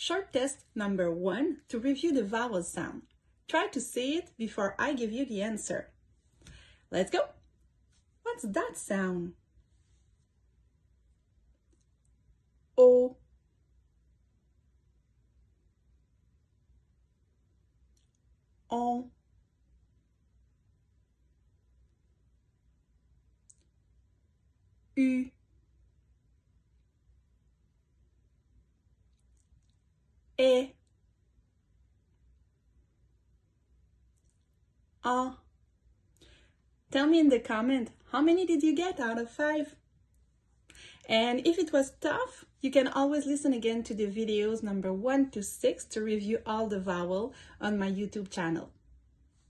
Short test number 1 to review the vowel sound. Try to say it before I give you the answer. Let's go! What's that sound? O. On. U. E. A. Tell me in the comment, how many did you get out of 5? And if it was tough, you can always listen again to the videos number 1 to 6 to review all the vowel on my YouTube channel.